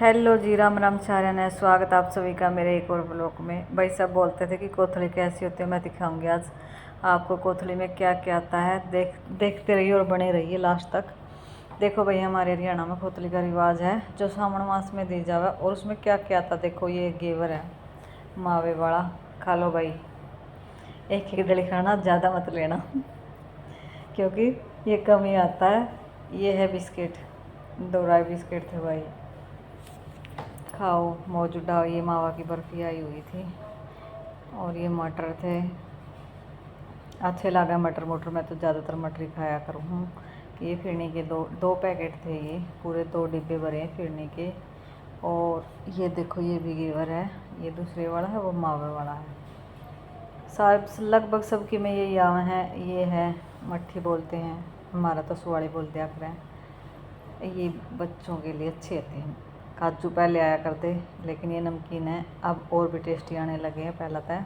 Hello जी, राम राम चारण है। स्वागत आप सभी का मेरे एक और ब्लॉग में। भाई सब बोलते थे कि कोथली कैसी होती है, मैं दिखाऊंगी आज आपको कोथली में क्या क्या आता है। देखते रहिए और बने रहिए लास्ट तक। देखो भाई, हमारे हरियाणा में कोथली का रिवाज है जो सावन मास में दी जावे, और उसमें क्या क्या आता। देखो ये घेवर है मावे वाला, खा लो भाई। एक एक डली खाना, ज़्यादा मत लेना क्योंकि ये कम ही आता है। ये है बिस्किट, 2 बिस्किट थे भाई, खाओ मौज उड़ाओ। ये मावा की बर्फ़ी आई हुई थी, और ये मटर थे। अच्छे लगा मटर मोटर, मैं तो ज़्यादातर मटर ही खाया करूँ हूँ। ये फिरनी के दो दो पैकेट थे, ये पूरे 2 डिब्बे भरे हैं फिरनी के। और ये देखो ये भी घेवर है, ये दूसरे वाला है, वो मावे वाला है। सब लगभग सबकी में यही आवा है। ये है मट्ठी बोलते हैं, हमारा तो सुवाड़ी बोलते आकर हैं। ये बच्चों के लिए अच्छे होते हैं। काजू पहले आया करते, लेकिन ये नमकीन है अब और भी टेस्टी आने लगे हैं पहला था।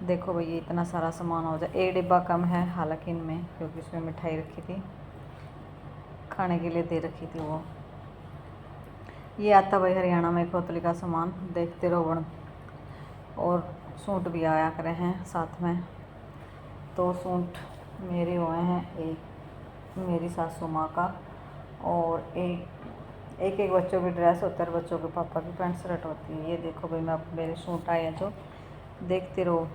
देखो भैया इतना सारा सामान हो जाए। एक डिब्बा कम है हालांकि इनमें, क्योंकि इसमें मिठाई रखी थी, खाने के लिए दे रखी थी वो। ये आता भाई हरियाणा में कोतली का सामान, देखते रहो बन। और सूट भी आया करे हैं साथ में। 2 सूट मेरे हुए हैं, एक मेरी सासू माँ का, और एक एक बच्चों की ड्रेस होती है, और बच्चों के पापा की पैंट शर्ट होती है। ये देखो भाई, मैं मेरे सूट आए हैं जो, देखते रहो।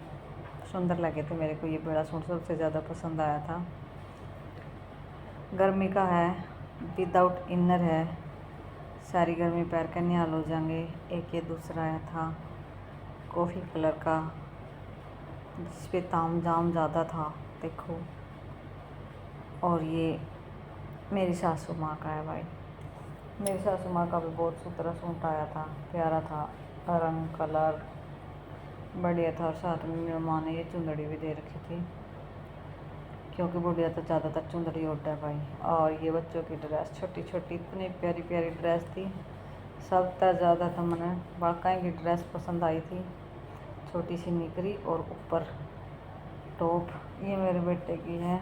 सुंदर लगे थे मेरे को, ये बड़ा सूट सबसे ज़्यादा पसंद आया था। गर्मी का है, विदाउट इनर है, सारी गर्मी पैर के निहाल हो जाएंगे। एक ये दूसरा आया था कॉफ़ी कलर का, जिस पे ताम जाम ज़्यादा था, देखो। और ये मेरी सासू माँ का है भाई। मेरी सासू माँ का भी बहुत सुथरा सूट आया था, प्यारा था, रंग कलर बढ़िया था। और साथ में मेरी माँ ने ये चुंदड़ी भी दे रखी थी, क्योंकि बुढ़िया तो ज़्यादातर चुंदड़ी होता है भाई। और ये बच्चों की ड्रेस छोटी छोटी, इतनी प्यारी प्यारी ड्रेस थी। सबसे ज़्यादा तो मैंने बाकाई की ड्रेस पसंद आई थी, छोटी सी निकरी और ऊपर टॉप। ये मेरे बेटे की है,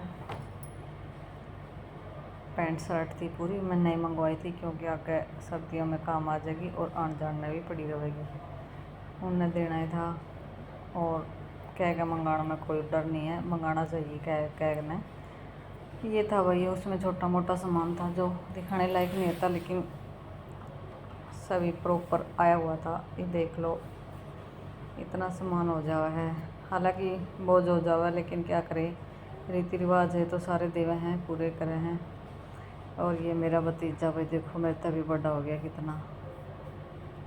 पैंट शर्ट थी पूरी, मैं नहीं मंगवाई थी क्योंकि आगे सर्दियों में काम आ जाएगी और आने जाने में भी पड़ी रहेगी। उन्हें देना ही था, और कह के मंगाना में कोई डर नहीं है, मंगाना चाहिए कह ने। ये था भाई, उसमें छोटा मोटा सामान था जो दिखाने लायक नहीं होता, लेकिन सभी प्रॉपर आया हुआ था। ये देख लो, इतना सामान हो जावा है। हालांकि बोझ हो जावा, लेकिन क्या करें, रीति रिवाज है तो सारे देवे हैं, पूरे करे हैं। और ये मेरा भतीजा भाई, देखो मेरे तभी बड़ा हो गया कितना।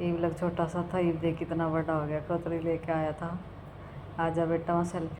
ये लग छोटा सा था, ये देख कितना बड़ा हो गया। कतरी लेके आया था, आजा बेटा वहाँ सेल्फी